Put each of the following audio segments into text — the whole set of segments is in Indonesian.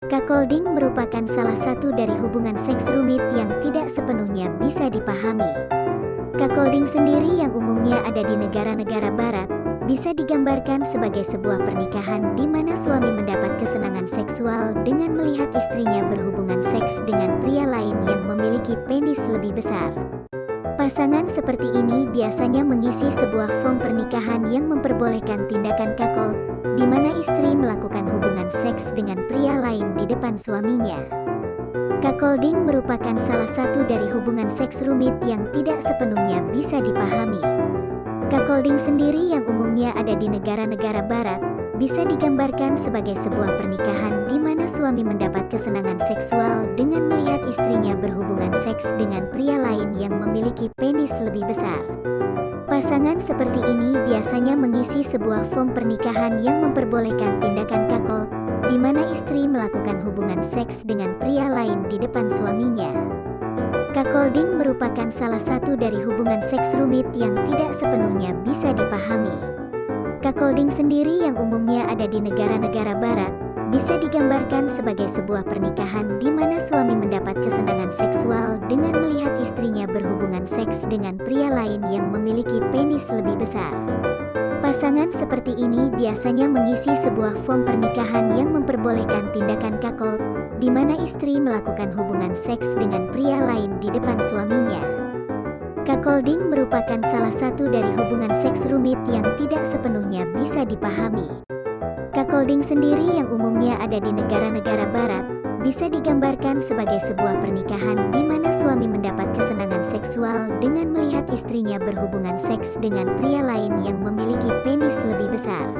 Cuckolding merupakan salah satu dari hubungan seks rumit yang tidak sepenuhnya bisa dipahami. Cuckolding sendiri yang umumnya ada di negara-negara barat, bisa digambarkan sebagai sebuah pernikahan di mana suami mendapat kesenangan seksual dengan melihat istrinya berhubungan seks dengan pria lain yang memiliki penis lebih besar. Pasangan seperti ini biasanya mengisi sebuah form pernikahan yang memperbolehkan tindakan cuckold, di mana istri melakukan hubungan seks dengan pria lain di depan suaminya. Cuckolding merupakan salah satu dari hubungan seks rumit yang tidak sepenuhnya bisa dipahami. Cuckolding sendiri yang umumnya ada di negara-negara barat, bisa digambarkan sebagai sebuah pernikahan di mana suami mendapat kesenangan seksual dengan melihat istrinya berhubungan seks dengan pria lain yang memiliki penis lebih besar. Pasangan seperti ini biasanya mengisi sebuah form pernikahan yang memperbolehkan tindakan cuckold, di mana istri melakukan hubungan seks dengan pria lain di depan suaminya. Cuckolding merupakan salah satu dari hubungan seks rumit yang tidak sepenuhnya bisa dipahami. Cuckolding sendiri yang umumnya ada di negara-negara barat, bisa digambarkan sebagai sebuah pernikahan di mana suami mendapat kesenangan seksual dengan melihat istrinya berhubungan seks dengan pria lain yang memiliki penis lebih besar. Pasangan seperti ini biasanya mengisi sebuah form pernikahan yang memperbolehkan tindakan cuckold, di mana istri melakukan hubungan seks dengan pria lain di depan suaminya. Cuckolding merupakan salah satu dari hubungan seks rumit yang tidak sepenuhnya bisa dipahami. Cuckolding sendiri yang umumnya ada di negara-negara barat, bisa digambarkan sebagai sebuah pernikahan di mana suami mendapat kesenangan seksual dengan melihat istrinya berhubungan seks dengan pria lain yang memiliki penis lebih besar.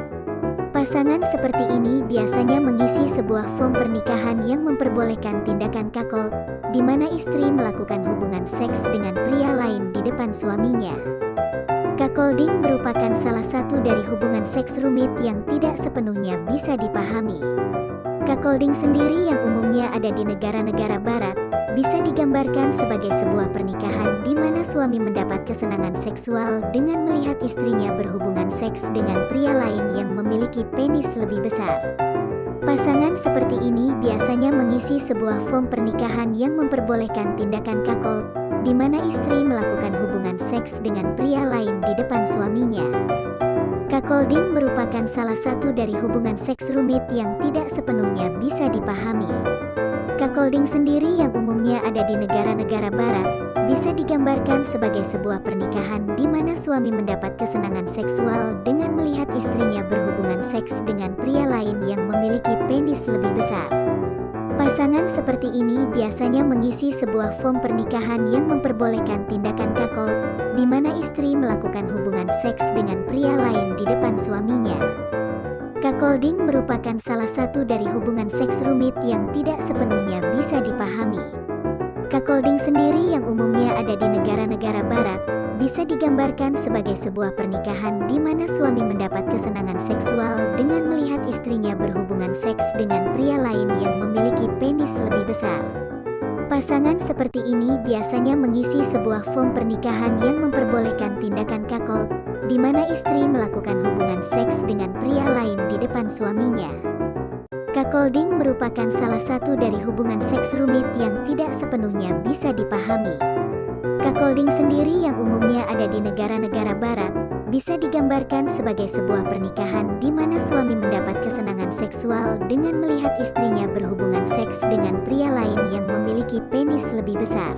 Pasangan seperti ini biasanya mengisi sebuah form pernikahan yang memperbolehkan tindakan cuckold, di mana istri melakukan hubungan seks dengan pria lain di depan suaminya. Cuckolding merupakan salah satu dari hubungan seks rumit yang tidak sepenuhnya bisa dipahami. Cuckolding sendiri yang umumnya ada di negara-negara barat, bisa digambarkan sebagai sebuah pernikahan di mana suami mendapat kesenangan seksual dengan melihat istrinya berhubungan seks dengan pria lain yang memiliki penis lebih besar. Pasangan seperti ini biasanya mengisi sebuah form pernikahan yang memperbolehkan tindakan cuckold, di mana istri melakukan hubungan seks dengan pria lain di depan suaminya. Cuckolding merupakan salah satu dari hubungan seks rumit yang tidak sepenuhnya bisa dipahami. Cuckolding sendiri yang umumnya ada di negara-negara barat, bisa digambarkan sebagai sebuah pernikahan di mana suami mendapat kesenangan seksual dengan melihat istrinya berhubungan seks dengan pria lain yang memiliki penis lebih besar. Pasangan seperti ini biasanya mengisi sebuah form pernikahan yang memperbolehkan tindakan cuckold, di mana istri melakukan hubungan seks dengan pria lain di depan suaminya. Cuckolding merupakan salah satu dari hubungan seks rumit yang tidak sepenuhnya bisa dipahami. Cuckolding sendiri yang umumnya ada di negara-negara barat, bisa digambarkan sebagai sebuah pernikahan di mana suami mendapat kesenangan seksual dengan melihat istrinya berhubungan seks dengan pria lain yang memiliki penis lebih besar. Pasangan seperti ini biasanya mengisi sebuah form pernikahan yang memperbolehkan tindakan cuckold, di mana istri melakukan hubungan seks dengan pria lain di depan suaminya. Cuckolding merupakan salah satu dari hubungan seks rumit yang tidak sepenuhnya bisa dipahami. Cuckolding sendiri yang umumnya ada di negara-negara barat, bisa digambarkan sebagai sebuah pernikahan di mana suami mendapat kesenangan seksual dengan melihat istrinya berhubungan seks dengan pria lain yang memiliki penis lebih besar.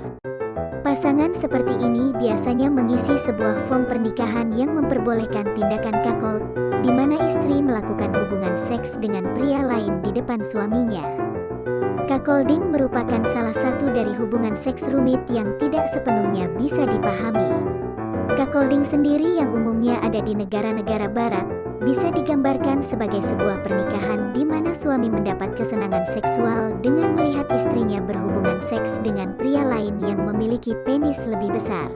Pasangan seperti ini biasanya mengisi sebuah form pernikahan yang memperbolehkan tindakan cuckold, di mana istri melakukan hubungan seks dengan pria lain di depan suaminya. Cuckolding merupakan salah satu dari hubungan seks rumit yang tidak sepenuhnya bisa dipahami. Cuckolding sendiri yang umumnya ada di negara-negara barat, bisa digambarkan sebagai sebuah pernikahan di mana suami mendapat kesenangan seksual dengan melihat istrinya berhubungan seks dengan pria lain yang memiliki penis lebih besar.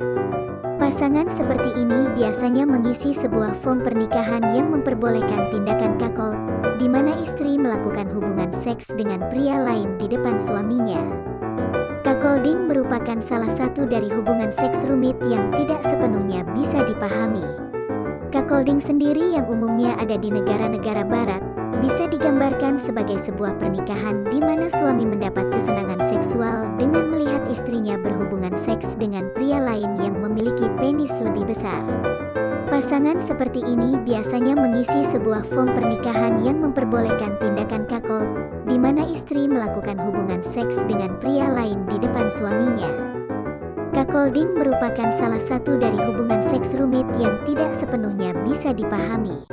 Pasangan seperti ini biasanya mengisi sebuah form pernikahan yang memperbolehkan tindakan cuckold, di mana istri melakukan hubungan seks dengan pria lain di depan suaminya. Cuckolding merupakan salah satu dari hubungan seks rumit yang tidak sepenuhnya bisa dipahami. Cuckolding sendiri yang umumnya ada di negara-negara barat, bisa digambarkan sebagai sebuah pernikahan di mana suami mendapat kesenangan seksual dengan melihat istrinya berhubungan seks dengan pria lain yang memiliki penis lebih besar. Pasangan seperti ini biasanya mengisi sebuah form pernikahan yang memperbolehkan tindakan cuckold, di mana istri melakukan hubungan seks dengan pria lain di depan suaminya. Cuckolding merupakan salah satu dari hubungan seks rumit yang tidak sepenuhnya bisa dipahami.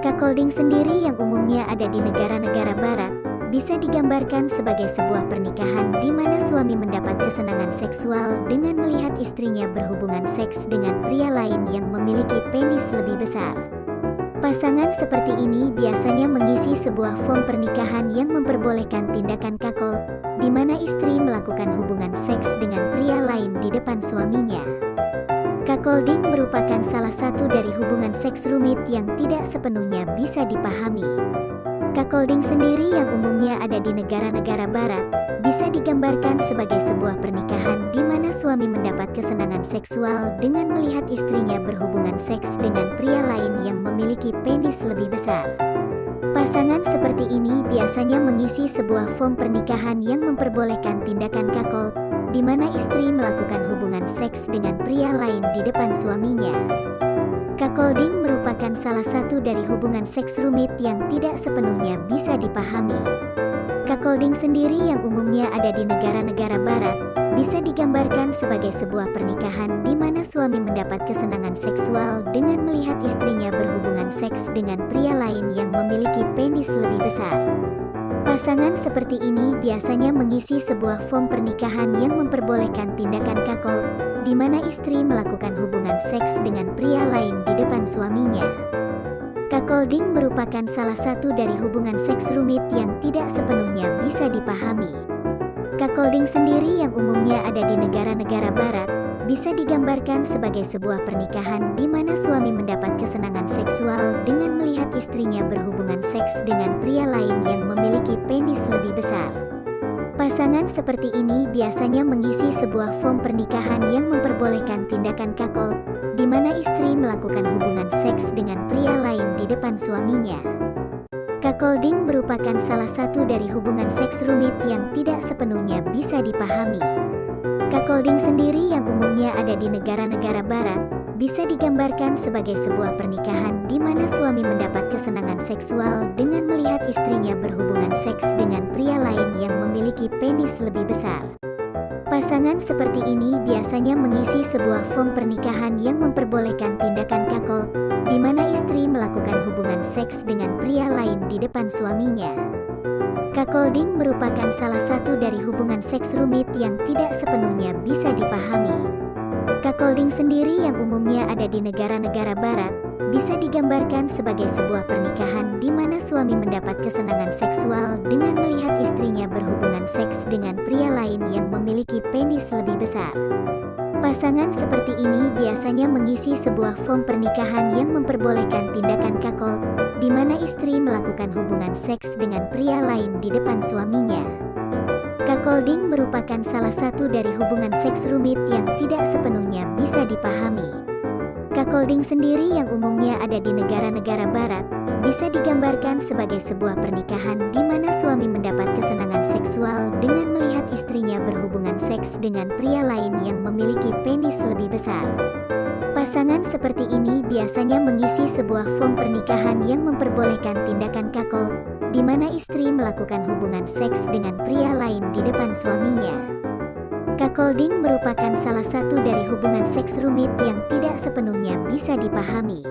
Cuckolding sendiri yang umumnya ada di negara-negara barat, bisa digambarkan sebagai sebuah pernikahan di mana suami mendapat kesenangan seksual dengan melihat istrinya berhubungan seks dengan pria lain yang memiliki penis lebih besar. Pasangan seperti ini biasanya mengisi sebuah form pernikahan yang memperbolehkan tindakan cuckold, di mana istri melakukan hubungan seks dengan pria lain di depan suaminya. Cuckolding merupakan salah satu dari hubungan seks rumit yang tidak sepenuhnya bisa dipahami. Cuckolding sendiri yang umumnya ada di negara-negara barat, bisa digambarkan sebagai sebuah pernikahan di mana suami mendapat kesenangan seksual dengan melihat istrinya berhubungan seks dengan pria lain yang memiliki penis lebih besar. Pasangan seperti ini biasanya mengisi sebuah form pernikahan yang memperbolehkan tindakan cuckold, di mana istri melakukan hubungan seks dengan pria lain di depan suaminya. Cuckolding merupakan salah satu dari hubungan seks rumit yang tidak sepenuhnya bisa dipahami. Cuckolding sendiri yang umumnya ada di negara-negara barat, bisa digambarkan sebagai sebuah pernikahan di mana suami mendapat kesenangan seksual dengan melihat istrinya berhubungan seks dengan pria lain yang memiliki penis lebih besar. Pasangan seperti ini biasanya mengisi sebuah form pernikahan yang memperbolehkan tindakan cuckold, di mana istri melakukan hubungan seks dengan pria lain di depan suaminya. Cuckolding merupakan salah satu dari hubungan seks rumit yang tidak sepenuhnya bisa dipahami. Cuckolding sendiri yang umumnya ada di negara-negara barat, bisa digambarkan sebagai sebuah pernikahan di mana suami mendapat kesenangan seksual dengan melihat istrinya berhubungan seks dengan pria lain yang memiliki penis lebih besar. Pasangan seperti ini biasanya mengisi sebuah form pernikahan yang memperbolehkan tindakan cuckold, di mana istri melakukan hubungan seks dengan pria lain di depan suaminya. Cuckolding merupakan salah satu dari hubungan seks rumit yang tidak sepenuhnya bisa dipahami. Cuckolding sendiri yang umumnya ada di negara-negara barat, bisa digambarkan sebagai sebuah pernikahan di mana suami mendapat kesenangan seksual dengan melihat istrinya berhubungan seks dengan pria lain yang memiliki penis lebih besar. Pasangan seperti ini biasanya mengisi sebuah form pernikahan yang memperbolehkan tindakan cuckold, di mana istri melakukan hubungan seks dengan pria lain di depan suaminya. Cuckolding merupakan salah satu dari hubungan seks rumit yang tidak sepenuhnya bisa dipahami. Cuckolding sendiri yang umumnya ada di negara-negara barat, bisa digambarkan sebagai sebuah pernikahan di mana suami mendapat kesenangan seksual dengan melihat istrinya berhubungan seks dengan pria lain yang memiliki penis lebih besar. Pasangan seperti ini biasanya mengisi sebuah form pernikahan yang memperbolehkan tindakan cuckold, di mana istri melakukan hubungan seks dengan pria lain di depan suaminya. Cuckolding merupakan salah satu dari hubungan seks rumit yang tidak sepenuhnya bisa dipahami. Cuckolding sendiri yang umumnya ada di negara-negara barat, bisa digambarkan sebagai sebuah pernikahan di mana suami mendapat kesenangan seksual dengan melihat istrinya berhubungan seks dengan pria lain yang memiliki penis lebih besar. Pasangan seperti ini biasanya mengisi sebuah form pernikahan yang memperbolehkan tindakan cuckold, di mana istri melakukan hubungan seks dengan pria lain di depan suaminya. Cuckolding merupakan salah satu dari hubungan seks rumit yang tidak sepenuhnya bisa dipahami.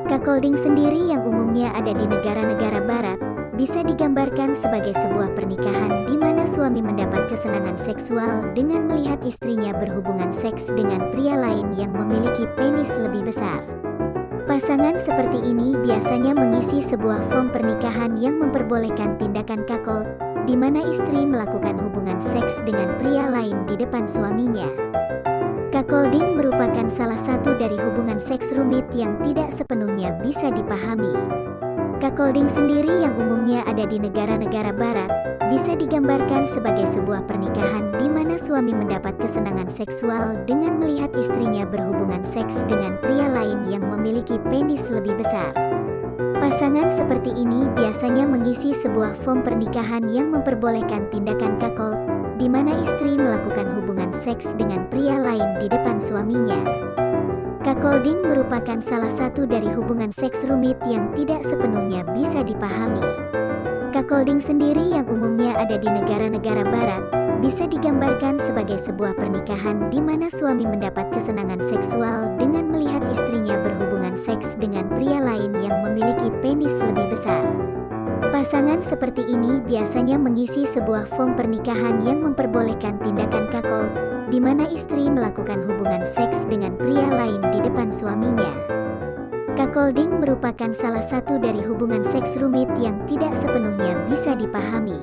Cuckolding sendiri yang umumnya ada di negara-negara barat, bisa digambarkan sebagai sebuah pernikahan di mana suami mendapat kesenangan seksual dengan melihat istrinya berhubungan seks dengan pria lain yang memiliki penis lebih besar. Pasangan seperti ini biasanya mengisi sebuah form pernikahan yang memperbolehkan tindakan cuckold, di mana istri melakukan hubungan seks dengan pria lain di depan suaminya. Cuckolding merupakan salah satu dari hubungan seks rumit yang tidak sepenuhnya bisa dipahami. Cuckolding sendiri yang umumnya ada di negara-negara barat, bisa digambarkan sebagai sebuah pernikahan di mana suami mendapat kesenangan seksual dengan melihat istrinya berhubungan seks dengan pria lain yang memiliki penis lebih besar. Pasangan seperti ini biasanya mengisi sebuah form pernikahan yang memperbolehkan tindakan cuckold, di mana istri melakukan hubungan seks dengan pria lain di depan suaminya. Cuckolding merupakan salah satu dari hubungan seks rumit yang tidak sepenuhnya bisa dipahami. Cuckolding sendiri yang umumnya ada di negara-negara barat, bisa digambarkan sebagai sebuah pernikahan di mana suami mendapat kesenangan seksual dengan melihat istrinya berhubungan seks dengan pria lain yang memiliki penis lebih besar. Pasangan seperti ini biasanya mengisi sebuah form pernikahan yang memperbolehkan tindakan cuckold, di mana istri melakukan hubungan seks dengan pria lain di depan suaminya. Cuckolding merupakan salah satu dari hubungan seks rumit yang tidak sepenuhnya bisa dipahami.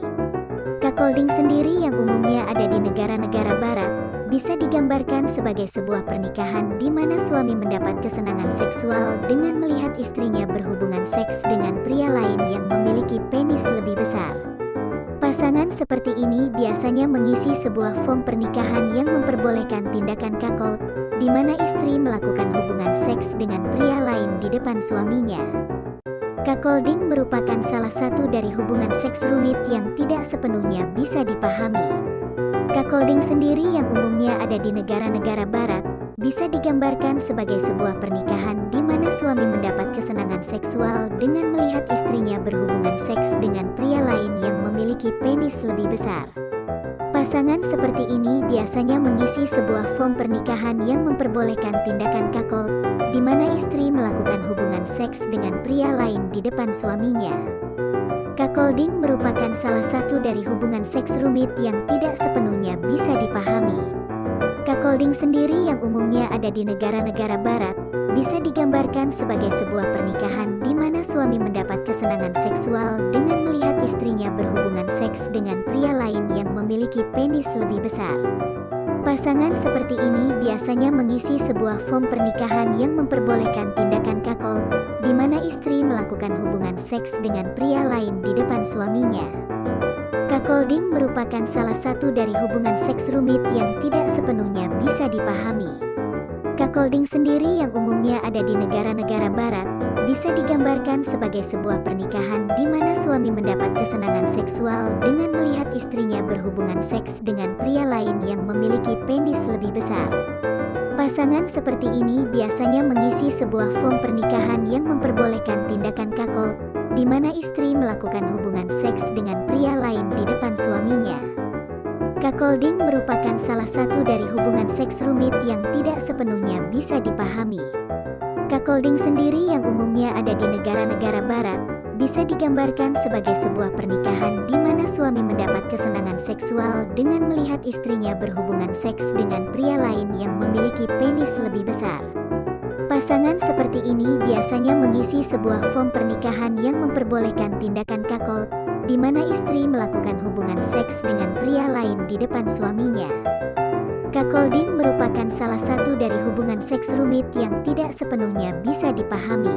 Cuckolding sendiri yang umumnya ada di negara-negara barat, bisa digambarkan sebagai sebuah pernikahan di mana suami mendapat kesenangan seksual dengan melihat istrinya berhubungan seks dengan pria lain yang memiliki penis lebih besar. Pasangan seperti ini biasanya mengisi sebuah form pernikahan yang memperbolehkan tindakan cuckold, di mana istri melakukan hubungan seks dengan pria lain di depan suaminya. Cuckolding merupakan salah satu dari hubungan seks rumit yang tidak sepenuhnya bisa dipahami. Cuckolding sendiri yang umumnya ada di negara-negara barat, bisa digambarkan sebagai sebuah pernikahan di mana suami mendapat kesenangan seksual dengan melihat istrinya berhubungan seks dengan pria lain yang memiliki penis lebih besar. Pasangan seperti ini biasanya mengisi sebuah form pernikahan yang memperbolehkan tindakan cuckold, di mana istri melakukan hubungan seks dengan pria lain di depan suaminya. Cuckolding merupakan salah satu dari hubungan seks rumit yang tidak sepenuhnya bisa dipahami. Cuckolding sendiri yang umumnya ada di negara-negara barat, bisa digambarkan sebagai sebuah pernikahan di mana suami mendapat kesenangan seksual dengan melihat istrinya berhubungan seks dengan pria lain yang memiliki penis lebih besar. Pasangan seperti ini biasanya mengisi sebuah form pernikahan yang memperbolehkan tindakan cuckold, di mana istri melakukan hubungan seks dengan pria lain di depan suaminya. Cuckolding merupakan salah satu dari hubungan seks rumit yang tidak sepenuhnya bisa dipahami. Cuckolding sendiri yang umumnya ada di negara-negara barat, bisa digambarkan sebagai sebuah pernikahan di mana suami mendapat kesenangan seksual dengan melihat istrinya berhubungan seks dengan pria lain yang memiliki penis lebih besar. Pasangan seperti ini biasanya mengisi sebuah form pernikahan yang memperbolehkan tindakan cuckold, di mana istri melakukan hubungan seks dengan pria lain di depan suaminya. Cuckolding merupakan salah satu dari hubungan seks rumit yang tidak sepenuhnya bisa dipahami. Cuckolding sendiri yang umumnya ada di negara-negara barat, bisa digambarkan sebagai sebuah pernikahan di mana suami mendapat kesenangan seksual dengan melihat istrinya berhubungan seks dengan pria lain yang memiliki penis lebih besar. Pasangan seperti ini biasanya mengisi sebuah form pernikahan yang memperbolehkan tindakan cuckold, di mana istri melakukan hubungan seks dengan pria lain di depan suaminya. Cuckolding merupakan salah satu dari hubungan seks rumit yang tidak sepenuhnya bisa dipahami.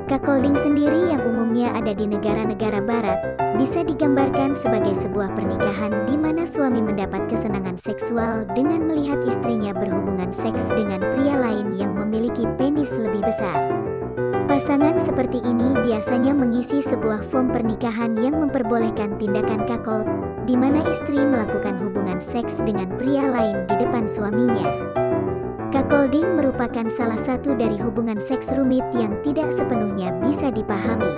Cuckolding sendiri yang umumnya ada di negara-negara barat, bisa digambarkan sebagai sebuah pernikahan di mana suami mendapat kesenangan seksual dengan melihat istrinya berhubungan seks dengan pria lain yang memiliki penis lebih besar. Pasangan seperti ini biasanya mengisi sebuah form pernikahan yang memperbolehkan tindakan cuckold, di mana istri melakukan hubungan seks dengan pria lain di depan suaminya. Cuckolding merupakan salah satu dari hubungan seks rumit yang tidak sepenuhnya bisa dipahami.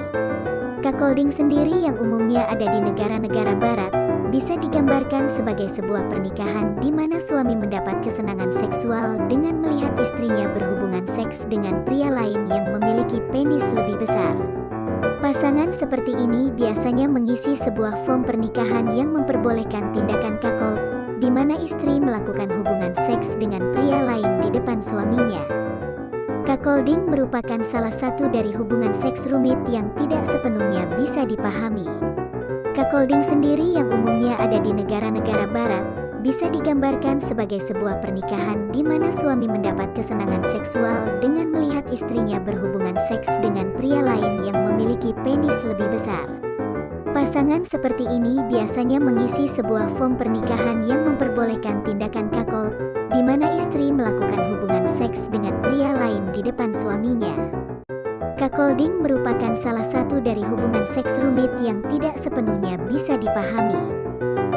Cuckolding sendiri yang umumnya ada di negara-negara barat, bisa digambarkan sebagai sebuah pernikahan di mana suami mendapat kesenangan seksual dengan melihat istrinya berhubungan seks dengan pria lain yang memiliki penis lebih besar. Pasangan seperti ini biasanya mengisi sebuah form pernikahan yang memperbolehkan tindakan cuckold, di mana istri melakukan hubungan seks dengan pria lain di depan suaminya. Cuckolding merupakan salah satu dari hubungan seks rumit yang tidak sepenuhnya bisa dipahami. Cuckolding sendiri yang umumnya ada di negara-negara barat, bisa digambarkan sebagai sebuah pernikahan di mana suami mendapat kesenangan seksual dengan melihat istrinya berhubungan seks dengan pria lain yang memiliki penis lebih besar. Pasangan seperti ini biasanya mengisi sebuah form pernikahan yang memperbolehkan tindakan cuckold, di mana istri melakukan hubungan seks dengan pria lain di depan suaminya. Cuckolding merupakan salah satu dari hubungan seks rumit yang tidak sepenuhnya bisa dipahami.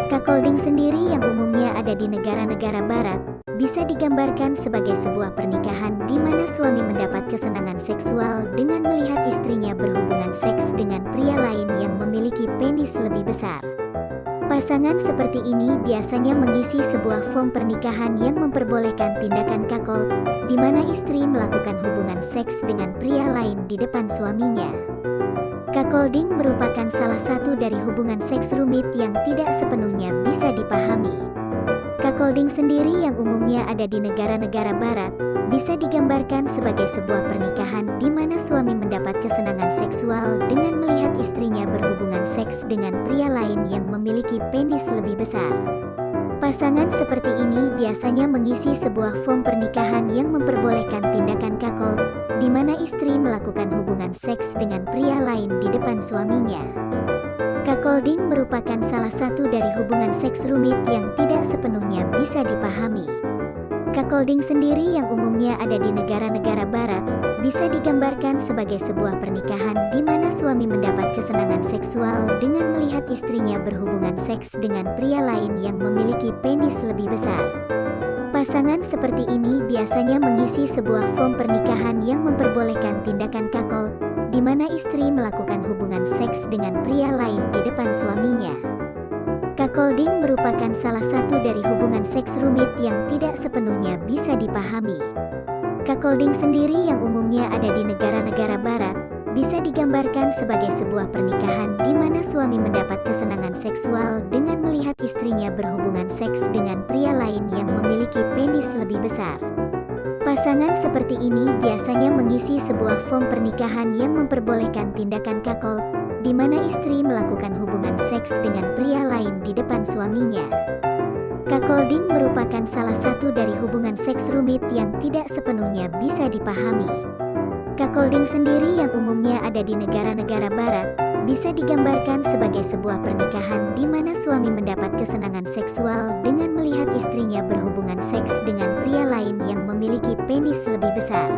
Cuckolding sendiri yang umumnya ada di negara-negara barat, bisa digambarkan sebagai sebuah pernikahan di mana suami mendapat kesenangan seksual dengan melihat istrinya berhubungan seks dengan pria lain yang memiliki penis lebih besar. Pasangan seperti ini biasanya mengisi sebuah form pernikahan yang memperbolehkan tindakan cuckold, di mana istri melakukan hubungan seks dengan pria lain di depan suaminya. Cuckolding merupakan salah satu dari hubungan seks rumit yang tidak sepenuhnya bisa dipahami. Cuckolding sendiri yang umumnya ada di negara-negara barat, bisa digambarkan sebagai sebuah pernikahan di mana suami mendapat kesenangan seksual dengan melihat istrinya berhubungan seks dengan pria lain yang memiliki penis lebih besar. Pasangan seperti ini biasanya mengisi sebuah form pernikahan yang memperbolehkan tindakan cuckold, di mana istri melakukan hubungan seks dengan pria lain di depan suaminya. Cuckolding merupakan salah satu dari hubungan seks rumit yang tidak sepenuhnya bisa dipahami. Cuckolding sendiri yang umumnya ada di negara-negara barat, bisa digambarkan sebagai sebuah pernikahan di mana suami mendapat kesenangan seksual dengan melihat istrinya berhubungan seks dengan pria lain yang memiliki penis lebih besar. Pasangan seperti ini biasanya mengisi sebuah form pernikahan yang memperbolehkan tindakan cuckold, di mana istri melakukan hubungan seks dengan pria lain di depan suaminya. Cuckolding merupakan salah satu dari hubungan seks rumit yang tidak sepenuhnya bisa dipahami. Cuckolding sendiri yang umumnya ada di negara-negara barat, bisa digambarkan sebagai sebuah pernikahan di mana suami mendapat kesenangan seksual dengan melihat istrinya berhubungan seks dengan pria lain yang memiliki penis lebih besar. Pasangan seperti ini biasanya mengisi sebuah form pernikahan yang memperbolehkan tindakan cuckold, di mana istri melakukan hubungan seks dengan pria lain di depan suaminya. Cuckolding merupakan salah satu dari hubungan seks rumit yang tidak sepenuhnya bisa dipahami. Cuckolding sendiri yang umumnya ada di negara-negara barat, bisa digambarkan sebagai sebuah pernikahan di mana suami mendapat kesenangan seksual dengan melihat istrinya berhubungan seks dengan pria lain yang memiliki penis lebih besar.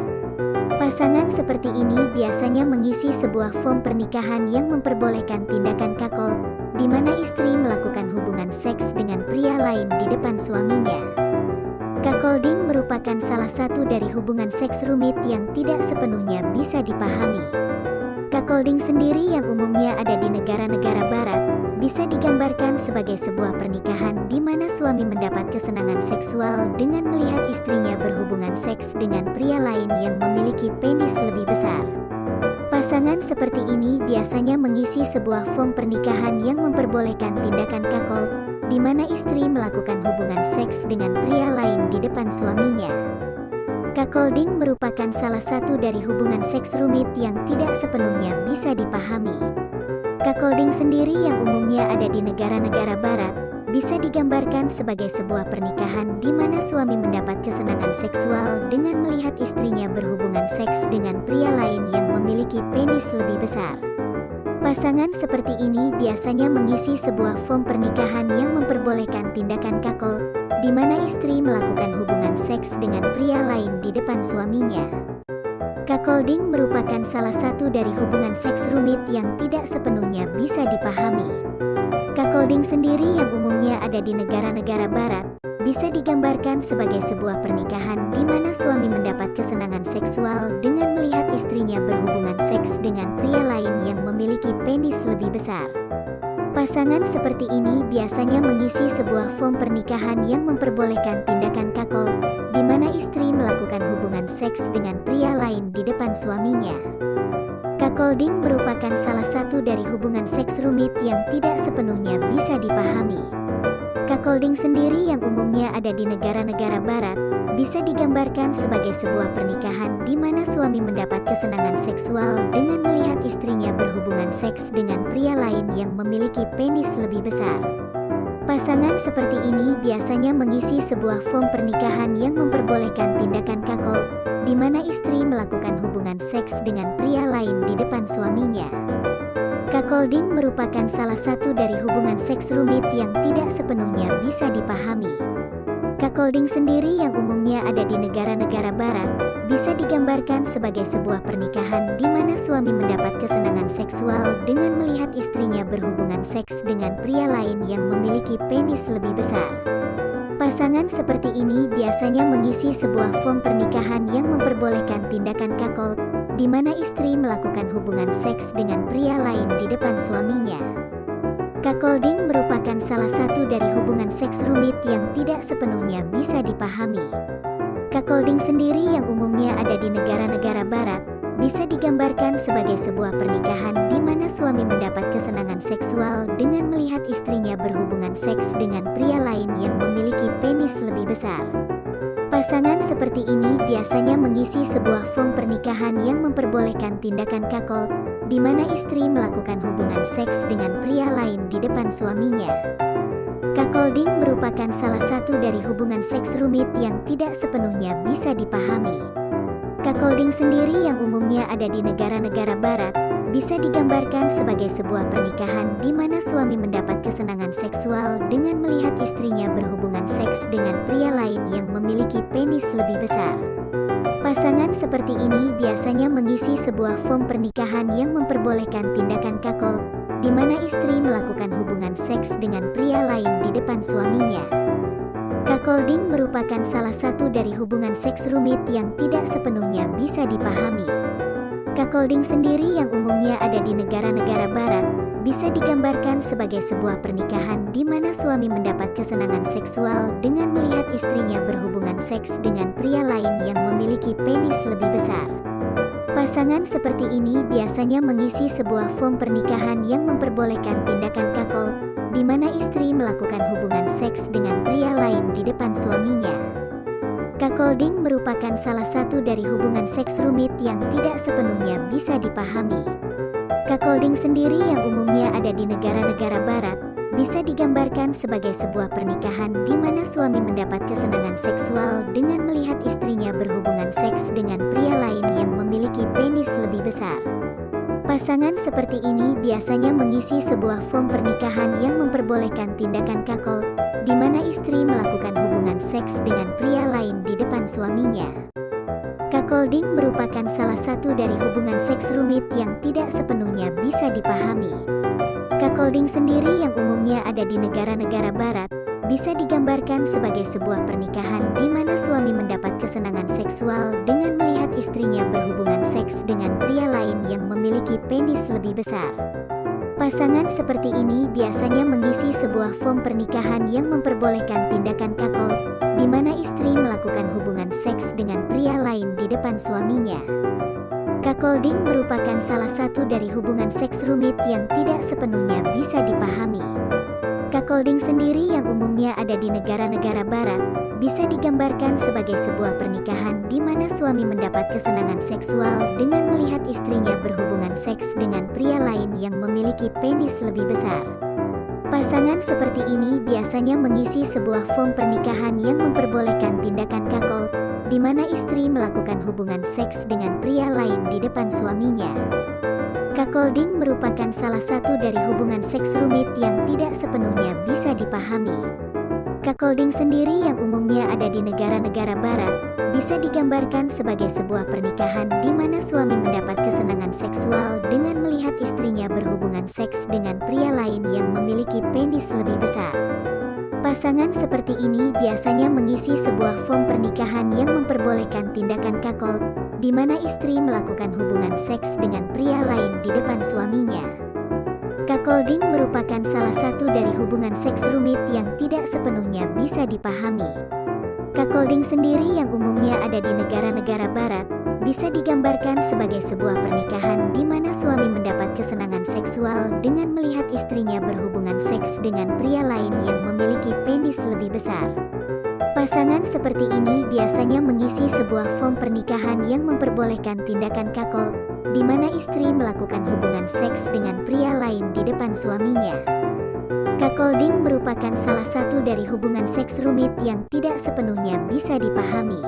Pasangan seperti ini biasanya mengisi sebuah form pernikahan yang memperbolehkan tindakan cuckold, di mana istri melakukan hubungan seks dengan pria lain di depan suaminya. Cuckolding merupakan salah satu dari hubungan seks rumit yang tidak sepenuhnya bisa dipahami. Cuckolding sendiri yang umumnya ada di negara-negara barat, bisa digambarkan sebagai sebuah pernikahan di mana suami mendapat kesenangan seksual dengan melihat istrinya berhubungan seks dengan pria lain yang memiliki penis lebih besar. Pasangan seperti ini biasanya mengisi sebuah form pernikahan yang memperbolehkan tindakan cuckold, di mana istri melakukan hubungan seks dengan pria lain di depan suaminya. Cuckolding merupakan salah satu dari hubungan seks rumit yang tidak sepenuhnya bisa dipahami. Cuckolding sendiri yang umumnya ada di negara-negara barat, bisa digambarkan sebagai sebuah pernikahan di mana suami mendapat kesenangan seksual dengan melihat istrinya berhubungan seks dengan pria lain yang memiliki penis lebih besar. Pasangan seperti ini biasanya mengisi sebuah form pernikahan yang memperbolehkan tindakan cuckold, di mana istri melakukan hubungan seks dengan pria lain di depan suaminya. Cuckolding merupakan salah satu dari hubungan seks rumit yang tidak sepenuhnya bisa dipahami. Cuckolding sendiri yang umumnya ada di negara-negara barat, bisa digambarkan sebagai sebuah pernikahan di mana suami mendapat kesenangan seksual dengan melihat istrinya berhubungan seks dengan pria lain yang memiliki penis lebih besar. Pasangan seperti ini biasanya mengisi sebuah form pernikahan yang memperbolehkan tindakan cuckold, di mana istri melakukan hubungan seks dengan pria lain di depan suaminya. Cuckolding merupakan salah satu dari hubungan seks rumit yang tidak sepenuhnya bisa dipahami. Cuckolding sendiri yang umumnya ada di negara-negara barat, bisa digambarkan sebagai sebuah pernikahan di mana suami mendapat kesenangan seksual dengan melihat istrinya berhubungan seks dengan pria lain yang memiliki penis lebih besar. Pasangan seperti ini biasanya mengisi sebuah form pernikahan yang memperbolehkan tindakan cuckold, di mana istri melakukan hubungan seks dengan pria lain di depan suaminya. Cuckolding merupakan salah satu dari hubungan seks rumit yang tidak sepenuhnya bisa dipahami. Cuckolding sendiri yang umumnya ada di negara-negara barat, bisa digambarkan sebagai sebuah pernikahan di mana suami mendapat kesenangan seksual dengan melihat istrinya berhubungan seks dengan pria lain yang memiliki penis lebih besar. Pasangan seperti ini biasanya mengisi sebuah form pernikahan yang memperbolehkan tindakan cuckold, di mana istri melakukan hubungan seks dengan pria lain di depan suaminya. Cuckolding merupakan salah satu dari hubungan seks rumit yang tidak sepenuhnya bisa dipahami. Cuckolding sendiri yang umumnya ada di negara-negara barat, bisa digambarkan sebagai sebuah pernikahan di mana suami mendapat kesenangan seksual dengan melihat istrinya berhubungan seks dengan pria lain yang memiliki penis lebih besar. Pasangan seperti ini biasanya mengisi sebuah form pernikahan yang memperbolehkan tindakan cuckold, di mana istri melakukan hubungan seks dengan pria lain di depan suaminya. Cuckolding merupakan salah satu dari hubungan seks rumit yang tidak sepenuhnya bisa dipahami. Cuckolding sendiri yang umumnya ada di negara-negara barat, bisa digambarkan sebagai sebuah pernikahan di mana suami mendapat kesenangan seksual dengan melihat istrinya berhubungan seks dengan pria lain yang memiliki penis lebih besar. Pasangan seperti ini biasanya mengisi sebuah form pernikahan yang memperbolehkan tindakan cuckold, di mana istri melakukan hubungan seks dengan pria lain di depan suaminya. Cuckolding merupakan salah satu dari hubungan seks rumit yang tidak sepenuhnya bisa dipahami. Cuckolding sendiri yang umumnya ada di negara-negara barat, bisa digambarkan sebagai sebuah pernikahan di mana suami mendapat kesenangan seksual dengan melihat istrinya berhubungan seks dengan pria lain yang memiliki penis lebih besar. Pasangan seperti ini biasanya mengisi sebuah form pernikahan yang memperbolehkan tindakan cuckold, di mana istri melakukan hubungan seks dengan pria lain di depan suaminya. Cuckolding merupakan salah satu dari hubungan seks rumit yang tidak sepenuhnya bisa dipahami. Cuckolding sendiri yang umumnya ada di negara-negara barat, bisa digambarkan sebagai sebuah pernikahan di mana suami mendapat kesenangan seksual dengan melihat istrinya berhubungan seks dengan pria lain yang memiliki penis lebih besar. Pasangan seperti ini biasanya mengisi sebuah form pernikahan yang memperbolehkan tindakan cuckold, di mana istri melakukan hubungan seks dengan pria lain di depan suaminya. Cuckolding merupakan salah satu dari hubungan seks rumit yang tidak sepenuhnya bisa dipahami. Cuckolding sendiri yang umumnya ada di negara-negara barat, bisa digambarkan sebagai sebuah pernikahan di mana suami mendapat kesenangan seksual dengan melihat istrinya berhubungan seks dengan pria lain yang memiliki penis lebih besar. Pasangan seperti ini biasanya mengisi sebuah form pernikahan yang memperbolehkan tindakan cuckold, di mana istri melakukan hubungan seks dengan pria lain di depan suaminya. Cuckolding merupakan salah satu dari hubungan seks rumit yang tidak sepenuhnya bisa dipahami. Cuckolding sendiri yang umumnya ada di negara-negara barat, bisa digambarkan sebagai sebuah pernikahan di mana suami mendapat kesenangan seksual dengan melihat istrinya berhubungan seks dengan pria lain yang memiliki penis lebih besar. Pasangan seperti ini biasanya mengisi sebuah form pernikahan yang memperbolehkan tindakan cuckold, di mana istri melakukan hubungan seks dengan pria lain di depan suaminya. Cuckolding merupakan salah satu dari hubungan seks rumit yang tidak sepenuhnya bisa dipahami. Cuckolding sendiri yang umumnya ada di negara-negara barat, bisa digambarkan sebagai sebuah pernikahan di mana suami mendapat kesenangan seksual dengan melihat istrinya berhubungan seks dengan pria lain yang memiliki penis lebih besar. Pasangan seperti ini biasanya mengisi sebuah form pernikahan yang memperbolehkan tindakan cuckold, di mana istri melakukan hubungan seks dengan pria lain di depan suaminya. Cuckolding merupakan salah satu dari hubungan seks rumit yang tidak sepenuhnya bisa dipahami. Cuckolding sendiri yang umumnya ada di negara-negara barat, bisa digambarkan sebagai sebuah pernikahan di mana suami mendapat kesenangan seksual dengan melihat istrinya berhubungan seks dengan pria lain yang memiliki penis lebih besar. Pasangan seperti ini biasanya mengisi sebuah form pernikahan yang memperbolehkan tindakan cuckold, di mana istri melakukan hubungan seks dengan pria lain di depan suaminya. Cuckolding merupakan salah satu dari hubungan seks rumit yang tidak sepenuhnya bisa dipahami.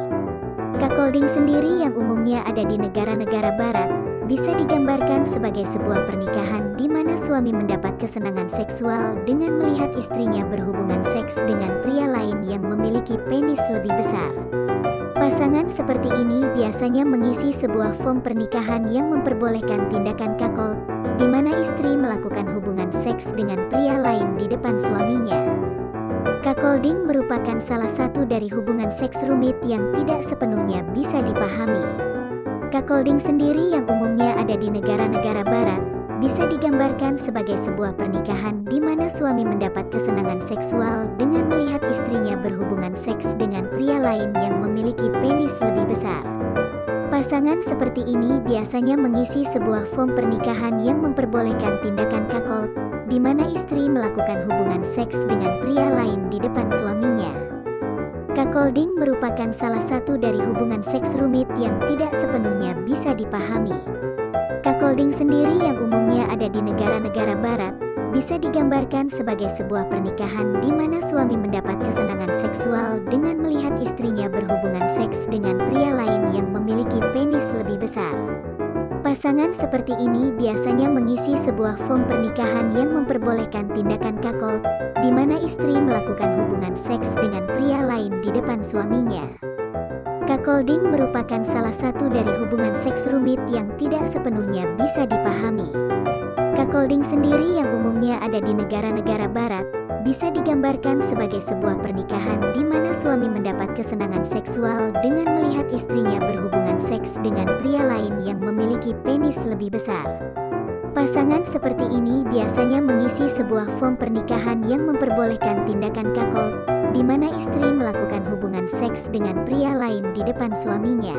Cuckolding sendiri yang umumnya ada di negara-negara barat, bisa digambarkan sebagai sebuah pernikahan di mana suami mendapat kesenangan seksual dengan melihat istrinya berhubungan seks dengan pria lain yang memiliki penis lebih besar. Pasangan seperti ini biasanya mengisi sebuah form pernikahan yang memperbolehkan tindakan cuckold, di mana istri melakukan hubungan seks dengan pria lain di depan suaminya. Cuckolding merupakan salah satu dari hubungan seks rumit yang tidak sepenuhnya bisa dipahami. Cuckolding sendiri yang umumnya ada di negara-negara barat, bisa digambarkan sebagai sebuah pernikahan di mana suami mendapat kesenangan seksual dengan melihat istrinya berhubungan seks dengan pria lain yang memiliki penis lebih besar. Pasangan seperti ini biasanya mengisi sebuah form pernikahan yang memperbolehkan tindakan cuckold, di mana istri melakukan hubungan seks dengan pria lain di depan suaminya. Cuckolding merupakan salah satu dari hubungan seks rumit yang tidak sepenuhnya bisa dipahami. Cuckolding sendiri yang umumnya ada di negara-negara barat, bisa digambarkan sebagai sebuah pernikahan di mana suami mendapat kesenangan seksual dengan melihat istrinya berhubungan seks dengan pria lain yang memiliki penis lebih besar. Pasangan seperti ini biasanya mengisi sebuah form pernikahan yang memperbolehkan tindakan cuckold, di mana istri melakukan hubungan seks dengan pria lain di depan suaminya. Cuckolding merupakan salah satu dari hubungan seks rumit yang tidak sepenuhnya bisa dipahami. Cuckolding sendiri yang umumnya ada di negara-negara barat, bisa digambarkan sebagai sebuah pernikahan di mana suami mendapat kesenangan seksual dengan melihat istrinya berhubungan seks dengan pria lain yang memiliki penis lebih besar. Pasangan seperti ini biasanya mengisi sebuah form pernikahan yang memperbolehkan tindakan cuckold, di mana istri melakukan hubungan seks dengan pria lain di depan suaminya.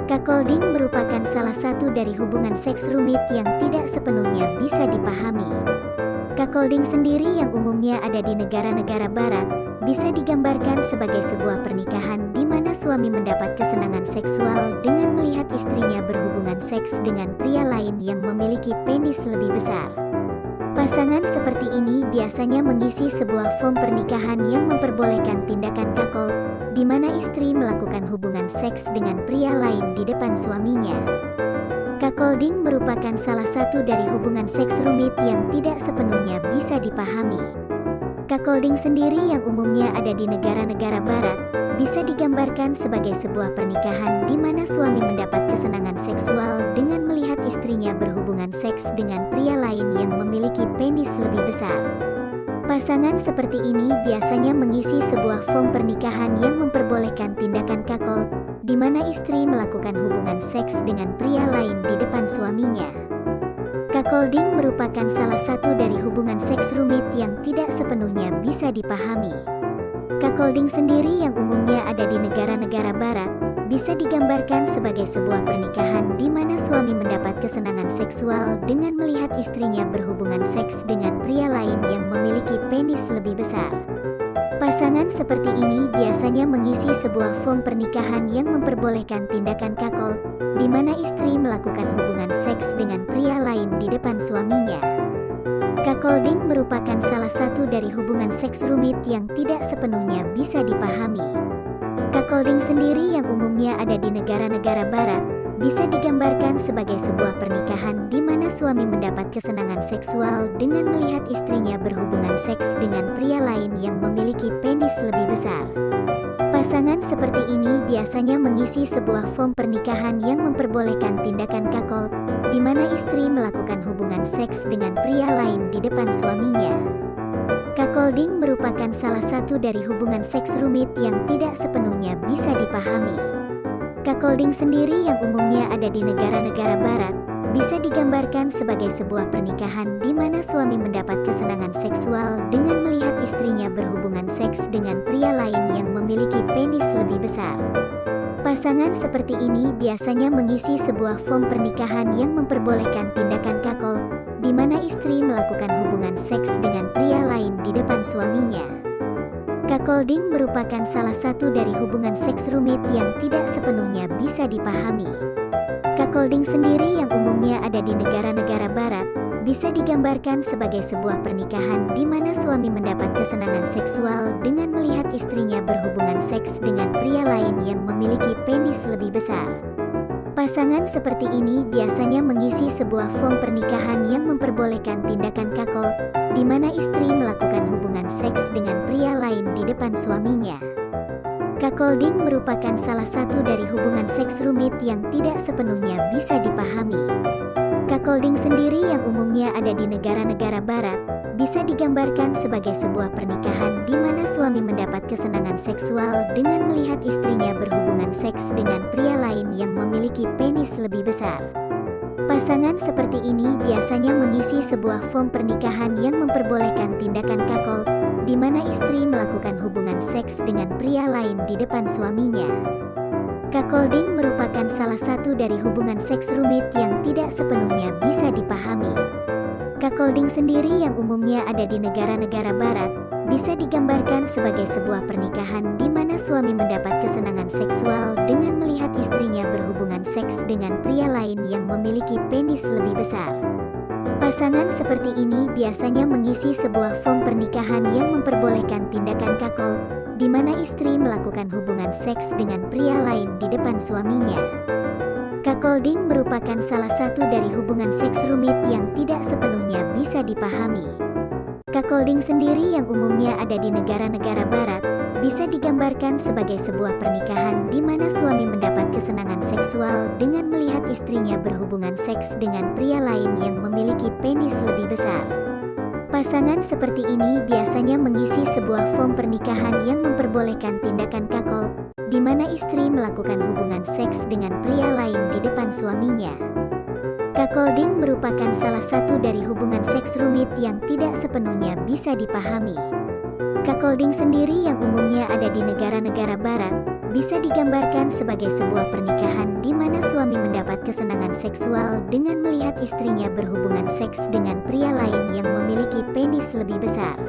Cuckolding merupakan salah satu dari hubungan seks rumit yang tidak sepenuhnya bisa dipahami. Cuckolding sendiri yang umumnya ada di negara-negara barat, bisa digambarkan sebagai sebuah pernikahan di mana suami mendapat kesenangan seksual dengan melihat istrinya berhubungan seks dengan pria lain yang memiliki penis lebih besar. Pasangan seperti ini biasanya mengisi sebuah form pernikahan yang memperbolehkan tindakan cuckold, di mana istri melakukan hubungan seks dengan pria lain di depan suaminya. Cuckolding merupakan salah satu dari hubungan seks rumit yang tidak sepenuhnya bisa dipahami. Cuckolding sendiri yang umumnya ada di negara-negara barat, bisa digambarkan sebagai sebuah pernikahan di mana suami mendapat kesenangan seksual dengan melihat istrinya berhubungan seks dengan pria lain yang memiliki penis lebih besar. Pasangan seperti ini biasanya mengisi sebuah form pernikahan yang memperbolehkan tindakan cuckold, di mana istri melakukan hubungan seks dengan pria lain di depan suaminya. Cuckolding merupakan salah satu dari hubungan seks rumit yang tidak sepenuhnya bisa dipahami. Cuckolding sendiri yang umumnya ada di negara-negara barat, bisa digambarkan sebagai sebuah pernikahan di mana suami mendapat kesenangan seksual dengan melihat istrinya berhubungan seks dengan pria lain yang memiliki penis lebih besar. Pasangan seperti ini biasanya mengisi sebuah form pernikahan yang memperbolehkan tindakan cuckold, di mana istri melakukan hubungan seks dengan pria lain di depan suaminya. Cuckolding merupakan salah satu dari hubungan seks rumit yang tidak sepenuhnya bisa dipahami. Cuckolding sendiri yang umumnya ada di negara-negara barat, bisa digambarkan sebagai sebuah pernikahan di mana suami mendapat kesenangan seksual dengan melihat istrinya berhubungan seks dengan pria lain yang memiliki penis lebih besar. Pasangan seperti ini biasanya mengisi sebuah form pernikahan yang memperbolehkan tindakan cuckold, di mana istri melakukan hubungan seks dengan pria lain di depan suaminya. Cuckolding merupakan salah satu dari hubungan seks rumit yang tidak sepenuhnya bisa dipahami. Cuckolding sendiri yang umumnya ada di negara-negara barat, bisa digambarkan sebagai sebuah pernikahan di mana suami mendapat kesenangan seksual dengan melihat istrinya berhubungan seks dengan pria lain yang memiliki penis lebih besar. Pasangan seperti ini biasanya mengisi sebuah form pernikahan yang memperbolehkan tindakan cuckold, di mana istri melakukan hubungan seks dengan pria lain di depan suaminya. Cuckolding merupakan salah satu dari hubungan seks rumit yang tidak sepenuhnya bisa dipahami. Cuckolding sendiri yang umumnya ada di negara-negara barat, bisa digambarkan sebagai sebuah pernikahan di mana suami mendapat kesenangan seksual dengan melihat istrinya berhubungan seks dengan pria lain yang memiliki penis lebih besar. Pasangan seperti ini biasanya mengisi sebuah form pernikahan yang memperbolehkan tindakan cuckold, di mana istri melakukan hubungan seks dengan pria lain di depan suaminya. Cuckolding merupakan salah satu dari hubungan seks rumit yang tidak sepenuhnya bisa dipahami. Cuckolding sendiri yang umumnya ada di negara-negara barat, bisa digambarkan sebagai sebuah pernikahan di mana suami mendapat kesenangan seksual dengan melihat istrinya berhubungan seks dengan pria lain yang memiliki penis lebih besar. Pasangan seperti ini biasanya mengisi sebuah form pernikahan yang memperbolehkan tindakan cuckold, di mana istri melakukan hubungan seks dengan pria lain di depan suaminya. Cuckolding merupakan salah satu dari hubungan seks rumit yang tidak sepenuhnya bisa dipahami. Cuckolding sendiri yang umumnya ada di negara-negara barat, bisa digambarkan sebagai sebuah pernikahan di mana suami mendapat kesenangan seksual dengan melihat istrinya berhubungan seks dengan pria lain yang memiliki penis lebih besar. Pasangan seperti ini biasanya mengisi sebuah form pernikahan yang memperbolehkan tindakan cuckold, di mana istri melakukan hubungan seks dengan pria lain di depan suaminya. Cuckolding merupakan salah satu dari hubungan seks rumit yang tidak sepenuhnya bisa dipahami. Cuckolding sendiri yang umumnya ada di negara-negara barat, bisa digambarkan sebagai sebuah pernikahan di mana suami mendapat kesenangan seksual dengan melihat istrinya berhubungan seks dengan pria lain yang memiliki penis lebih besar. Pasangan seperti ini biasanya mengisi sebuah form pernikahan yang memperbolehkan tindakan cuckold, di mana istri melakukan hubungan seks dengan pria lain di depan suaminya. Cuckolding merupakan salah satu dari hubungan seks rumit yang tidak sepenuhnya bisa dipahami. Cuckolding sendiri yang umumnya ada di negara-negara barat, bisa digambarkan sebagai sebuah pernikahan di mana suami mendapat kesenangan seksual dengan melihat istrinya berhubungan seks dengan pria lain yang memiliki penis lebih besar.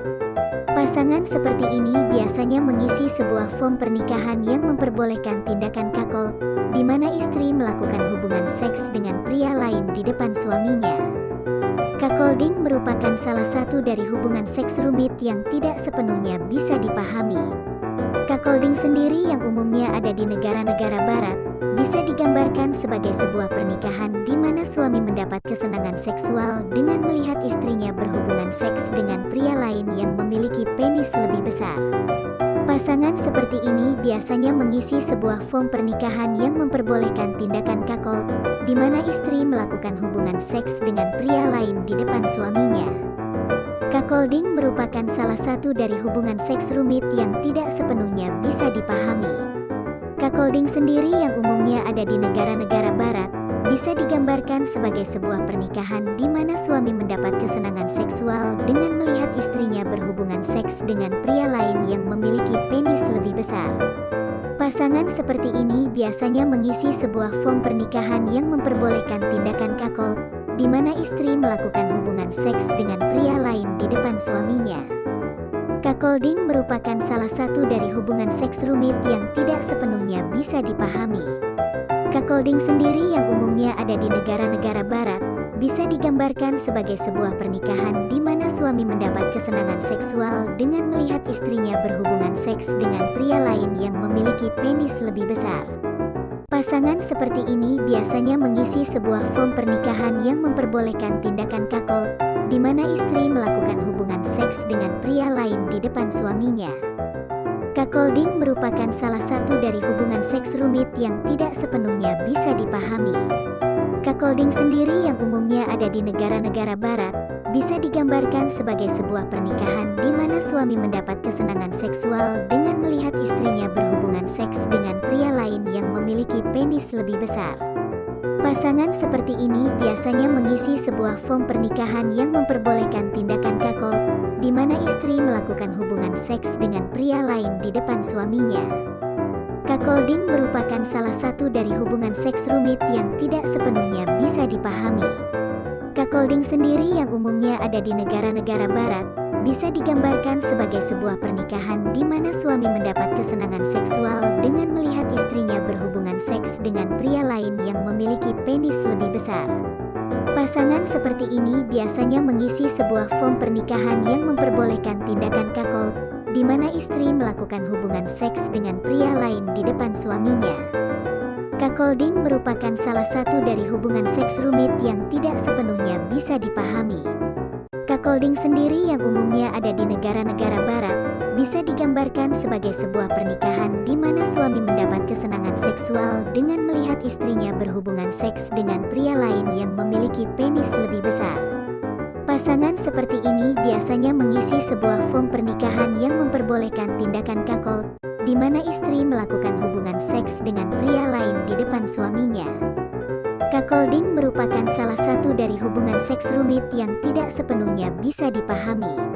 Pasangan seperti ini biasanya mengisi sebuah form pernikahan yang memperbolehkan tindakan cuckold, di mana istri melakukan hubungan seks dengan pria lain di depan suaminya. Cuckolding merupakan salah satu dari hubungan seks rumit yang tidak sepenuhnya bisa dipahami. Cuckolding sendiri yang umumnya ada di negara-negara barat, bisa digambarkan sebagai sebuah pernikahan di mana suami mendapat kesenangan seksual dengan melihat istrinya berhubungan seks dengan pria lain yang memiliki penis lebih besar. Pasangan seperti ini biasanya mengisi sebuah form pernikahan yang memperbolehkan tindakan cuckold, di mana istri melakukan hubungan seks dengan pria lain di depan suaminya. Cuckolding merupakan salah satu dari hubungan seks rumit yang tidak sepenuhnya bisa dipahami. Cuckolding sendiri yang umumnya ada di negara-negara barat, bisa digambarkan sebagai sebuah pernikahan di mana suami mendapat kesenangan seksual dengan melihat istrinya berhubungan seks dengan pria lain yang memiliki penis lebih besar. Pasangan seperti ini biasanya mengisi sebuah form pernikahan yang memperbolehkan tindakan cuckold, di mana istri melakukan hubungan seks dengan pria lain di depan suaminya. Cuckolding merupakan salah satu dari hubungan seks rumit yang tidak sepenuhnya bisa dipahami. Cuckolding sendiri yang umumnya ada di negara-negara barat, bisa digambarkan sebagai sebuah pernikahan di mana suami mendapat kesenangan seksual dengan melihat istrinya berhubungan seks dengan pria lain yang memiliki penis lebih besar. Pasangan seperti ini biasanya mengisi sebuah form pernikahan yang memperbolehkan tindakan cuckold, di mana istri melakukan hubungan seks dengan pria lain di depan suaminya. Cuckolding merupakan salah satu dari hubungan seks rumit yang tidak sepenuhnya bisa dipahami. Cuckolding sendiri yang umumnya ada di negara-negara barat, bisa digambarkan sebagai sebuah pernikahan di mana suami mendapat kesenangan seksual dengan melihat istrinya berhubungan seks dengan pria lain yang memiliki penis lebih besar. Pasangan seperti ini biasanya mengisi sebuah form pernikahan yang memperbolehkan tindakan cuckold, di mana istri melakukan hubungan seks dengan pria lain di depan suaminya. Cuckolding merupakan salah satu dari hubungan seks rumit yang tidak sepenuhnya bisa dipahami. Cuckolding sendiri yang umumnya ada di negara-negara barat, bisa digambarkan sebagai sebuah pernikahan di mana suami mendapat kesenangan seksual dengan melihat istrinya berhubungan seks dengan pria lain yang memiliki penis lebih besar. Pasangan seperti ini biasanya mengisi sebuah form pernikahan yang memperbolehkan tindakan cuckold, di mana istri melakukan hubungan seks dengan pria lain di depan suaminya. Cuckolding merupakan salah satu dari hubungan seks rumit yang tidak sepenuhnya bisa dipahami. Cuckolding sendiri yang umumnya ada di negara-negara barat, bisa digambarkan sebagai sebuah pernikahan di mana suami mendapat kesenangan seksual dengan melihat istrinya berhubungan seks dengan pria lain yang memiliki penis lebih besar. Pasangan seperti ini biasanya mengisi sebuah form pernikahan yang memperbolehkan tindakan cuckold, di mana istri melakukan hubungan seks dengan pria lain di depan suaminya. Cuckolding merupakan salah satu dari hubungan seks rumit yang tidak sepenuhnya bisa dipahami.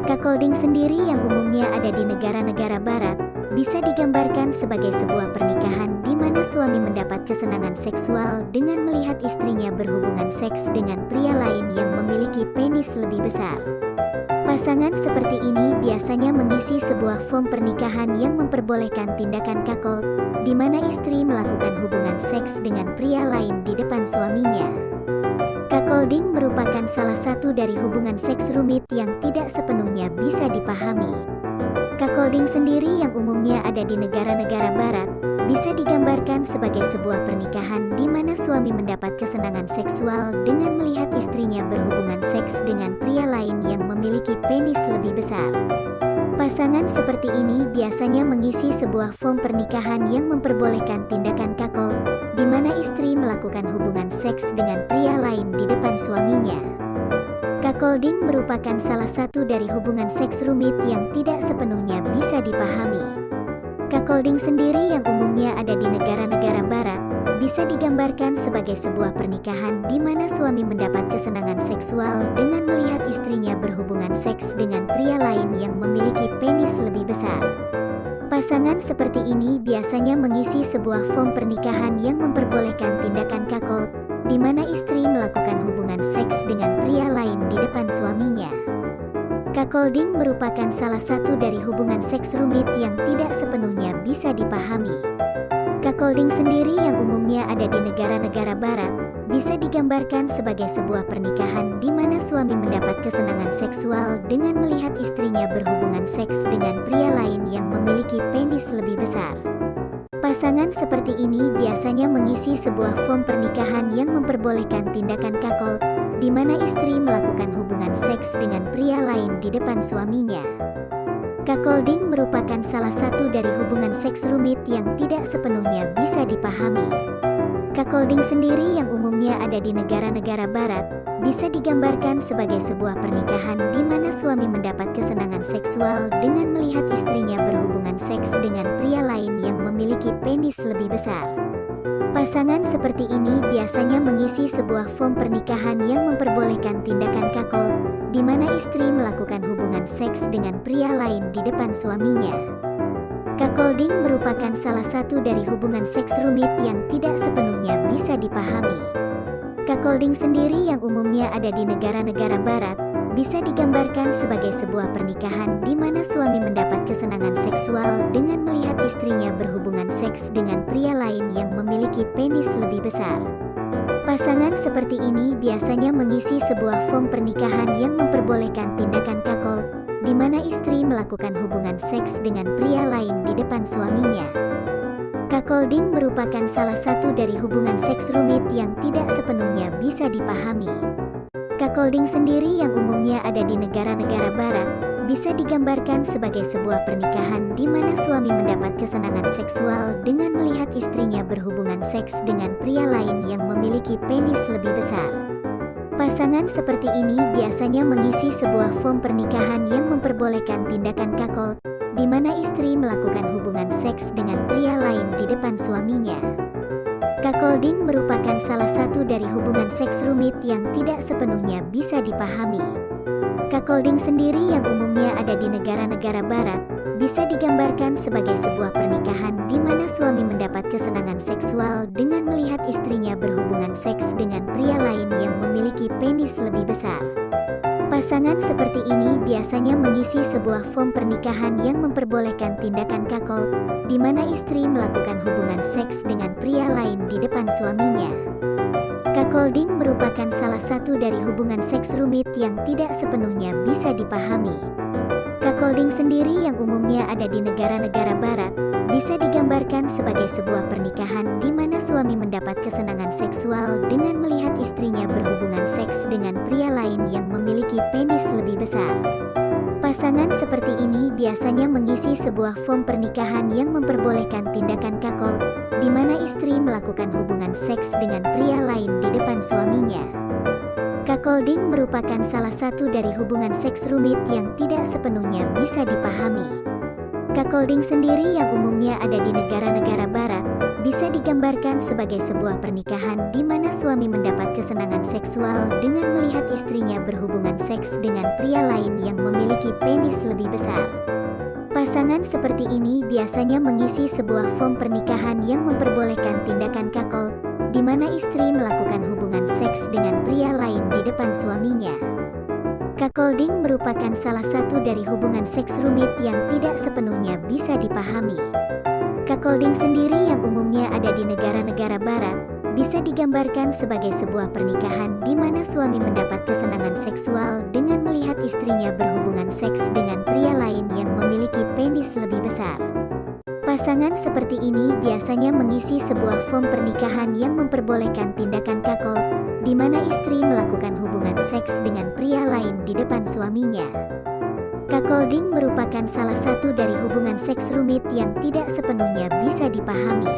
Cuckolding sendiri yang umumnya ada di negara-negara barat, bisa digambarkan sebagai sebuah pernikahan di mana suami mendapat kesenangan seksual dengan melihat istrinya berhubungan seks dengan pria lain yang memiliki penis lebih besar. Pasangan seperti ini biasanya mengisi sebuah form pernikahan yang memperbolehkan tindakan cuckold, di mana istri melakukan hubungan seks dengan pria lain di depan suaminya. Cuckolding merupakan salah satu dari hubungan seks rumit yang tidak sepenuhnya bisa dipahami. Cuckolding sendiri yang umumnya ada di negara-negara barat, bisa digambarkan sebagai sebuah pernikahan di mana suami mendapat kesenangan seksual dengan melihat istrinya berhubungan seks dengan pria lain yang memiliki penis lebih besar. Pasangan seperti ini biasanya mengisi sebuah form pernikahan yang memperbolehkan tindakan cuckold, di mana istri melakukan hubungan seks dengan pria lain di depan suaminya. Cuckolding merupakan salah satu dari hubungan seks rumit yang tidak sepenuhnya bisa dipahami. Cuckolding sendiri yang umumnya ada di negara-negara barat, bisa digambarkan sebagai sebuah pernikahan di mana suami mendapat kesenangan seksual dengan melihat istrinya berhubungan seks dengan pria lain yang memiliki penis lebih besar. Pasangan seperti ini biasanya mengisi sebuah form pernikahan yang memperbolehkan tindakan cuckold, di mana istri melakukan hubungan seks dengan pria lain di depan suaminya. Cuckolding merupakan salah satu dari hubungan seks rumit yang tidak sepenuhnya bisa dipahami. Cuckolding sendiri yang umumnya ada di negara-negara barat, bisa digambarkan sebagai sebuah pernikahan di mana suami mendapat kesenangan seksual dengan melihat istrinya berhubungan seks dengan pria lain yang memiliki penis lebih besar. Pasangan seperti ini biasanya mengisi sebuah form pernikahan yang memperbolehkan tindakan cuckold, di mana istri melakukan hubungan seks dengan pria lain di depan suaminya. Cuckolding merupakan salah satu dari hubungan seks rumit yang tidak sepenuhnya bisa dipahami. Cuckolding sendiri yang umumnya ada di negara-negara barat, bisa digambarkan sebagai sebuah pernikahan di mana suami mendapat kesenangan seksual dengan melihat istrinya berhubungan seks dengan pria lain yang memiliki penis lebih besar. Pasangan seperti ini biasanya mengisi sebuah form pernikahan yang memperbolehkan tindakan cuckold, di mana istri melakukan hubungan seks dengan pria lain di depan suaminya. Cuckolding merupakan salah satu dari hubungan seks rumit yang tidak sepenuhnya bisa dipahami. Cuckolding sendiri yang umumnya ada di negara-negara barat, bisa digambarkan sebagai sebuah pernikahan di mana suami mendapat kesenangan seksual dengan melihat istrinya berhubungan seks dengan pria lain yang memiliki penis lebih besar. Pasangan seperti ini biasanya mengisi sebuah form pernikahan yang memperbolehkan tindakan cuckold, di mana istri melakukan hubungan seks dengan pria lain di depan suaminya. Cuckolding merupakan salah satu dari hubungan seks rumit yang tidak sepenuhnya bisa dipahami. Cuckolding sendiri yang umumnya ada di negara-negara barat, bisa digambarkan sebagai sebuah pernikahan di mana suami mendapat kesenangan seksual dengan melihat istrinya berhubungan seks dengan pria lain yang memiliki penis lebih besar. Pasangan seperti ini biasanya mengisi sebuah form pernikahan yang memperbolehkan tindakan cuckold, di mana istri melakukan hubungan seks dengan pria lain di depan suaminya. Cuckolding merupakan salah satu dari hubungan seks rumit yang tidak sepenuhnya bisa dipahami. Cuckolding sendiri yang umumnya ada di negara-negara barat, bisa digambarkan sebagai sebuah pernikahan di mana suami mendapat kesenangan seksual dengan melihat istrinya berhubungan seks dengan pria lain yang memiliki penis lebih besar. Pasangan seperti ini biasanya mengisi sebuah form pernikahan yang memperbolehkan tindakan cuckold, di mana istri melakukan hubungan seks dengan pria lain di depan suaminya. Cuckolding merupakan salah satu dari hubungan seks rumit yang tidak sepenuhnya bisa dipahami. Cuckolding sendiri yang umumnya ada di negara-negara barat, bisa digambarkan sebagai sebuah pernikahan di mana suami mendapat kesenangan seksual dengan melihat istrinya berhubungan seks dengan pria lain yang memiliki penis lebih besar. Pasangan seperti ini biasanya mengisi sebuah form pernikahan yang memperbolehkan tindakan cuckold, di mana istri melakukan hubungan seks dengan pria lain di depan suaminya. Cuckolding merupakan salah satu dari hubungan seks rumit yang tidak sepenuhnya bisa dipahami. Cuckolding sendiri yang umumnya ada di negara-negara barat, bisa digambarkan sebagai sebuah pernikahan di mana suami mendapat kesenangan seksual dengan melihat istrinya berhubungan seks dengan pria lain yang memiliki penis lebih besar. Pasangan seperti ini biasanya mengisi sebuah form pernikahan yang memperbolehkan tindakan cuckold, di mana istri melakukan hubungan seks dengan pria lain di depan suaminya. Cuckolding merupakan salah satu dari hubungan seks rumit yang tidak sepenuhnya bisa dipahami. Cuckolding sendiri yang umumnya ada di negara-negara barat, bisa digambarkan sebagai sebuah pernikahan di mana suami mendapat kesenangan seksual dengan melihat istrinya berhubungan seks dengan pria lain yang memiliki penis lebih besar. Pasangan seperti ini biasanya mengisi sebuah form pernikahan yang memperbolehkan tindakan cuckold, di mana istri melakukan hubungan seks dengan pria lain di depan suaminya. Cuckolding merupakan salah satu dari hubungan seks rumit yang tidak sepenuhnya bisa dipahami.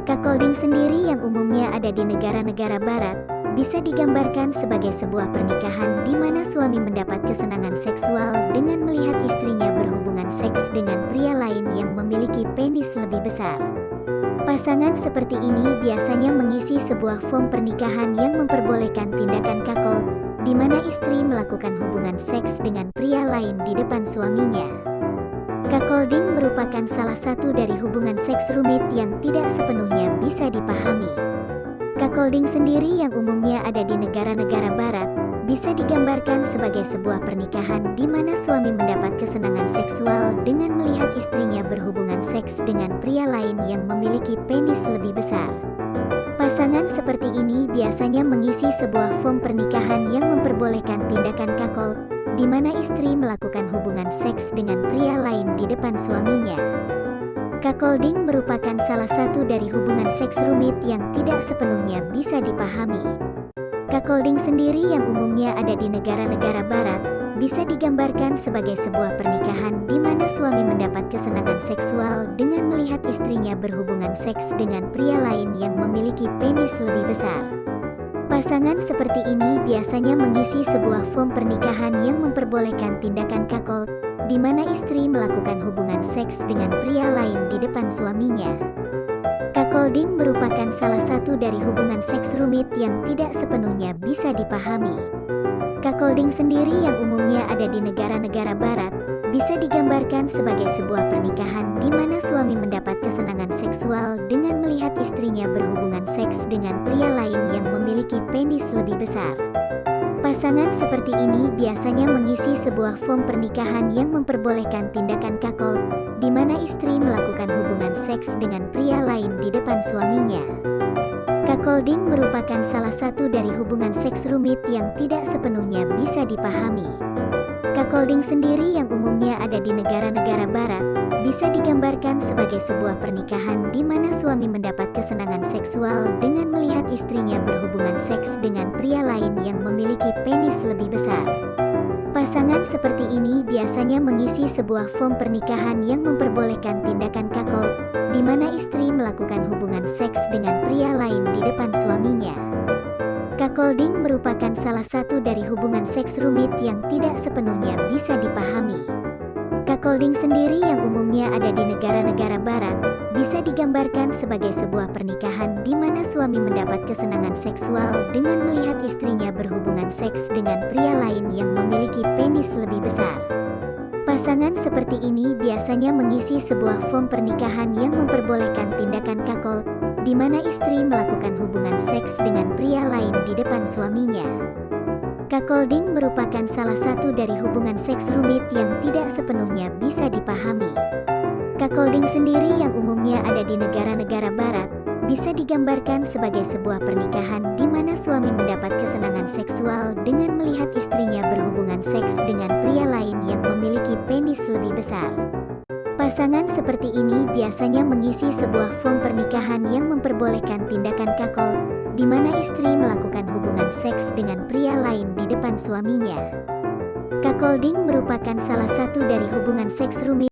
Cuckolding sendiri yang umumnya ada di negara-negara barat, bisa digambarkan sebagai sebuah pernikahan di mana suami mendapat kesenangan seksual dengan melihat istrinya berhubungan seks dengan pria lain yang memiliki penis lebih besar. Pasangan seperti ini biasanya mengisi sebuah form pernikahan yang memperbolehkan tindakan cuckold, di mana istri melakukan hubungan seks dengan pria lain di depan suaminya. Cuckolding merupakan salah satu dari hubungan seks rumit yang tidak sepenuhnya bisa dipahami. Cuckolding sendiri yang umumnya ada di negara-negara barat, bisa digambarkan sebagai sebuah pernikahan di mana suami mendapat kesenangan seksual dengan melihat istrinya berhubungan seks dengan pria lain yang memiliki penis lebih besar. Pasangan seperti ini biasanya mengisi sebuah form pernikahan yang memperbolehkan tindakan cuckold, di mana istri melakukan hubungan seks dengan pria lain di depan suaminya. Cuckolding merupakan salah satu dari hubungan seks rumit yang tidak sepenuhnya bisa dipahami. Cuckolding sendiri yang umumnya ada di negara-negara barat, bisa digambarkan sebagai sebuah pernikahan di mana suami mendapat kesenangan seksual dengan melihat istrinya berhubungan seks dengan pria lain yang memiliki penis lebih besar. Pasangan seperti ini biasanya mengisi sebuah form pernikahan yang memperbolehkan tindakan cuckold, di mana istri melakukan hubungan seks dengan pria lain di depan suaminya. Cuckolding merupakan salah satu dari hubungan seks rumit yang tidak sepenuhnya bisa dipahami. Cuckolding sendiri yang umumnya ada di negara-negara barat, bisa digambarkan sebagai sebuah pernikahan di mana suami mendapat kesenangan seksual dengan melihat istrinya berhubungan seks dengan pria lain yang memiliki penis lebih besar. Pasangan seperti ini biasanya mengisi sebuah form pernikahan yang memperbolehkan tindakan cuckold, di mana istri melakukan hubungan seks dengan pria lain di depan suaminya. Cuckolding merupakan salah satu dari hubungan seks rumit yang tidak sepenuhnya bisa dipahami. Cuckolding sendiri yang umumnya ada di negara-negara barat, bisa digambarkan sebagai sebuah pernikahan di mana suami mendapat kesenangan seksual dengan melihat istrinya berhubungan seks dengan pria lain yang memiliki penis lebih besar. Pasangan seperti ini biasanya mengisi sebuah form pernikahan yang memperbolehkan tindakan cuckold, di mana istri melakukan hubungan seks dengan pria lain di depan suaminya. Cuckolding merupakan salah satu dari hubungan seks rumit yang tidak sepenuhnya bisa dipahami. Cuckolding sendiri yang umumnya ada di negara-negara barat, bisa digambarkan sebagai sebuah pernikahan di mana suami mendapat kesenangan seksual dengan melihat istrinya berhubungan seks dengan pria lain yang memiliki penis lebih besar. Pasangan seperti ini biasanya mengisi sebuah form pernikahan yang memperbolehkan tindakan cuckold, di mana istri melakukan hubungan seks dengan pria lain di depan suaminya. Cuckolding merupakan salah satu dari hubungan seks rumit yang tidak sepenuhnya bisa dipahami. Cuckolding sendiri yang umumnya ada di negara-negara barat, bisa digambarkan sebagai sebuah pernikahan di mana suami mendapat kesenangan seksual dengan melihat istrinya berhubungan seks dengan pria lain yang memiliki penis lebih besar. Pasangan seperti ini biasanya mengisi sebuah form pernikahan yang memperbolehkan tindakan cuckold, di mana istri melakukan hubungan seks dengan pria lain di depan suaminya. Cuckolding merupakan salah satu dari hubungan seks rumit